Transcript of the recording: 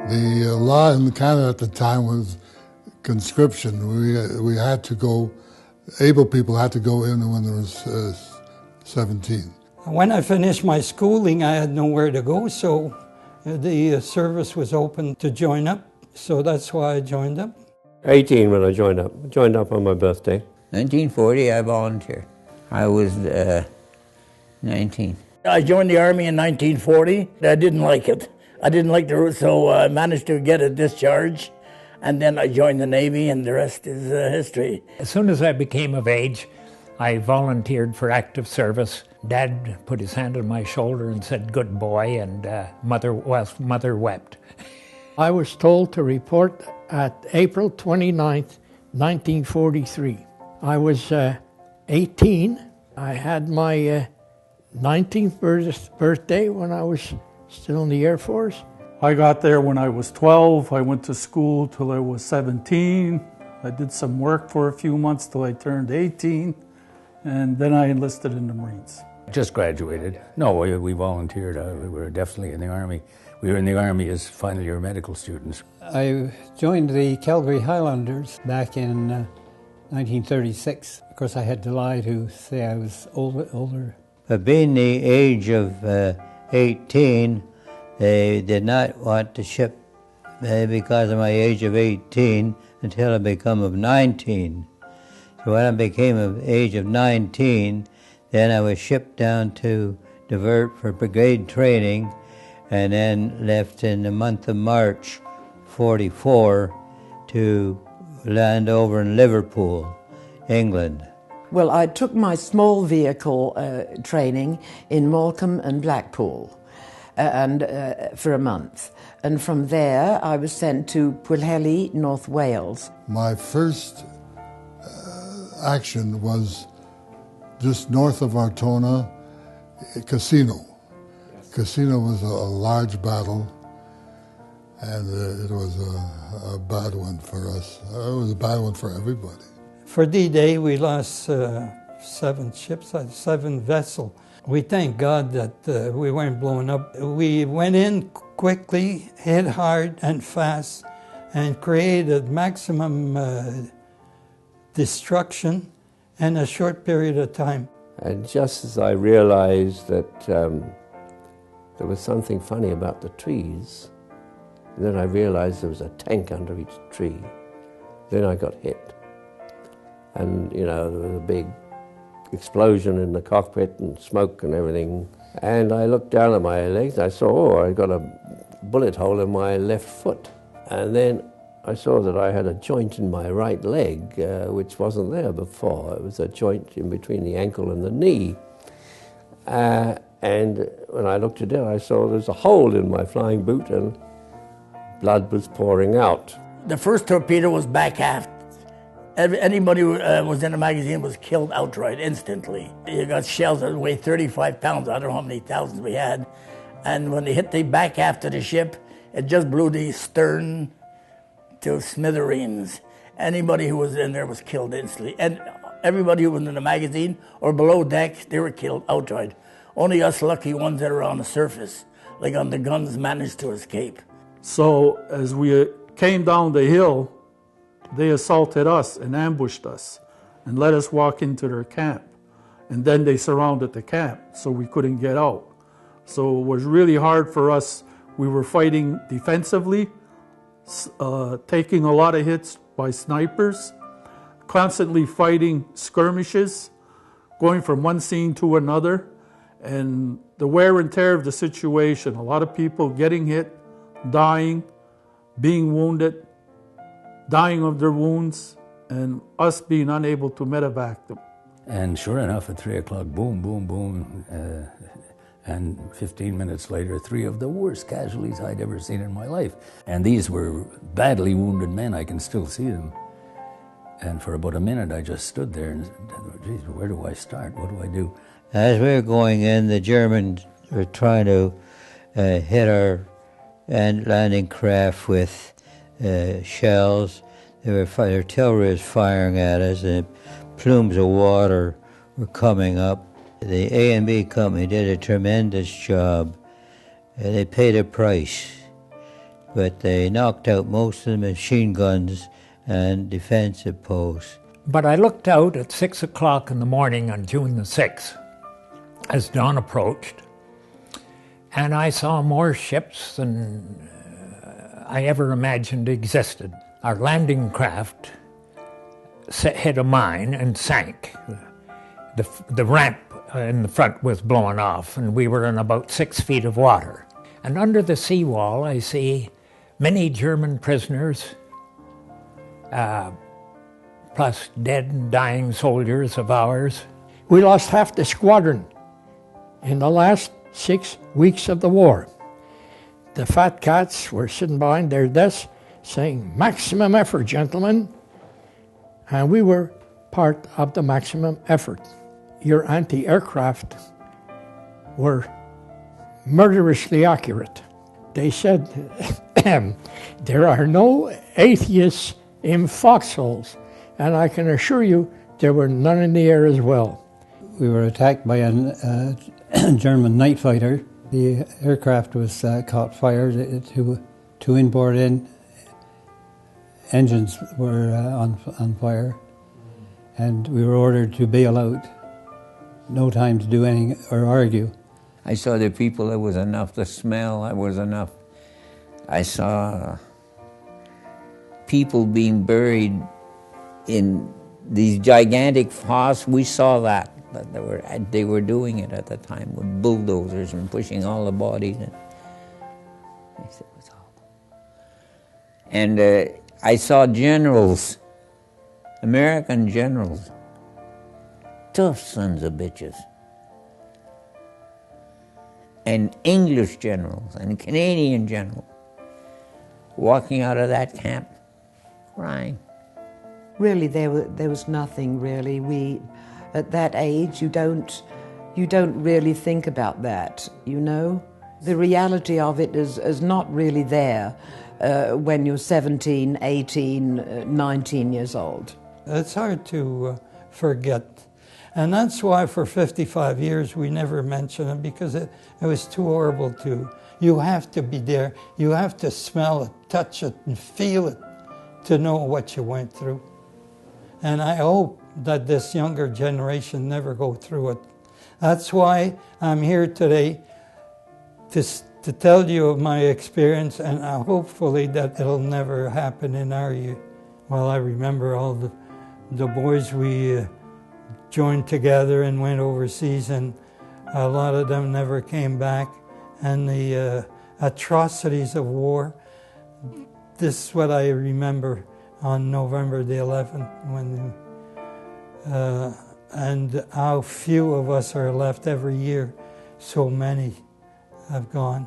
The law in Canada at the time was conscription. We had to go, able people had to go in when they was 17. When I finished my schooling, I had nowhere to go, so the service was open to join up, so that's why I joined up. 18 when I joined up. I joined up on my birthday. 1940, I volunteered. I was 19. I joined the Army in 1940. I didn't like it. I didn't like the route, so I managed to get a discharge. And then I joined the Navy, and the rest is history. As soon as I became of age, I volunteered for active service. Dad put his hand on my shoulder and said, "Good boy," and mother wept. I was told to report at April 29th, 1943. I was 18. I had my 19th birthday when I was still in the Air Force. I got there when I was 12. I went to school till I was 17. I did some work for a few months till I turned 18, and then I enlisted in the Marines. Just graduated. No, we volunteered. We were definitely in the Army. We were in the Army as final year medical students. I joined the Calgary Highlanders back in 1936. Of course, I had to lie to say I was older. But being the age of 18, they did not want to ship because of my age of 18 until I became of 19. So when I became of age of 19, then I was shipped down to divert for brigade training, and then left in the month of March 44 to land over in Liverpool, England. Well, I took my small vehicle training in Morecambe and Blackpool for a month. And from there, I was sent to Pwllheli, North Wales. My first action was just north of Artona, Casino. Casino was a large battle, and it was a bad one for us. It was a bad one for everybody. For D-Day, we lost 7 ships, 7 vessels. We thank God that we weren't blown up. We went in quickly, hit hard and fast, and created maximum destruction in a short period of time. And just as I realized that there was something funny about the trees, then I realized there was a tank under each tree. Then I got hit. And, you know, there was a big explosion in the cockpit and smoke and everything. And I looked down at my legs. I saw, oh, I got a bullet hole in my left foot. And then I saw that I had a joint in my right leg, which wasn't there before. It was a joint in between the ankle and the knee. And when I looked at it, I saw there was a hole in my flying boot and blood was pouring out. The first torpedo was back aft. Anybody who was in the magazine was killed outright, instantly. You got shells that weighed 35 pounds. I don't know how many thousands we had. And when they hit the back aft of the ship, it just blew the stern to smithereens. Anybody who was in there was killed instantly. And everybody who was in the magazine or below deck, they were killed outright. Only us lucky ones that are on the surface, like on the guns, managed to escape. So as we came down the hill, they assaulted us and ambushed us and let us walk into their camp. And then they surrounded the camp, so we couldn't get out. So it was really hard for us. We were fighting defensively, taking a lot of hits by snipers, constantly fighting skirmishes, going from one scene to another, and the wear and tear of the situation. A lot of people getting hit, dying, being wounded, dying of their wounds, and us being unable to medevac them. And sure enough, at 3 o'clock, boom, boom, boom, and 15 minutes later, 3 of the worst casualties I'd ever seen in my life. And these were badly wounded men. I can still see them. And for about a minute, I just stood there and said, geez, where do I start? What do I do? As we were going in, the Germans were trying to hit our landing craft with shells. Their artillery was firing at us, and plumes of water were coming up. The A&B company did a tremendous job. They paid a price. but they knocked out most of the machine guns and defensive posts. But I looked out at 6 o'clock in the morning on June the 6th as dawn approached, and I saw more ships than I ever imagined existed. Our landing craft hit a mine and sank. The ramp in the front was blown off, and we were in about 6 feet of water. And under the seawall, I see many German prisoners, plus dead and dying soldiers of ours. We lost half the squadron in the last 6 weeks of the war. The fat cats were sitting behind their desks saying, "Maximum effort, gentlemen." And we were part of the maximum effort. Your anti-aircraft were murderously accurate. They said, there are no atheists in foxholes. And I can assure you, there were none in the air as well. We were attacked by a German night fighter. The aircraft was caught fire. Two inboard engines were on fire, and we were ordered to bail out. No time to do anything or argue. I saw the people, it was enough. The smell, it was enough. I saw people being buried in these gigantic fosse. We saw that they were doing it at the time with bulldozers and pushing all the bodies in. I said, it was awful. And I saw generals, American generals, tough sons of bitches, and English generals and Canadian generals walking out of that camp crying. Really, there was nothing really. At that age, you don't really think about that, you know? The reality of it is not really there when you're 17, 18, 19 years old. It's hard to forget. And that's why for 55 years we never mention it, because it was too horrible to. You have to be there. You have to smell it, touch it, and feel it to know what you went through. And I hope that this younger generation never go through it. That's why I'm here today to tell you of my experience, and hopefully that it'll never happen in our year. Well, I remember all the boys we joined together and went overseas, and a lot of them never came back. And the atrocities of war, this is what I remember on November the 11th, and how few of us are left every year. So many have gone.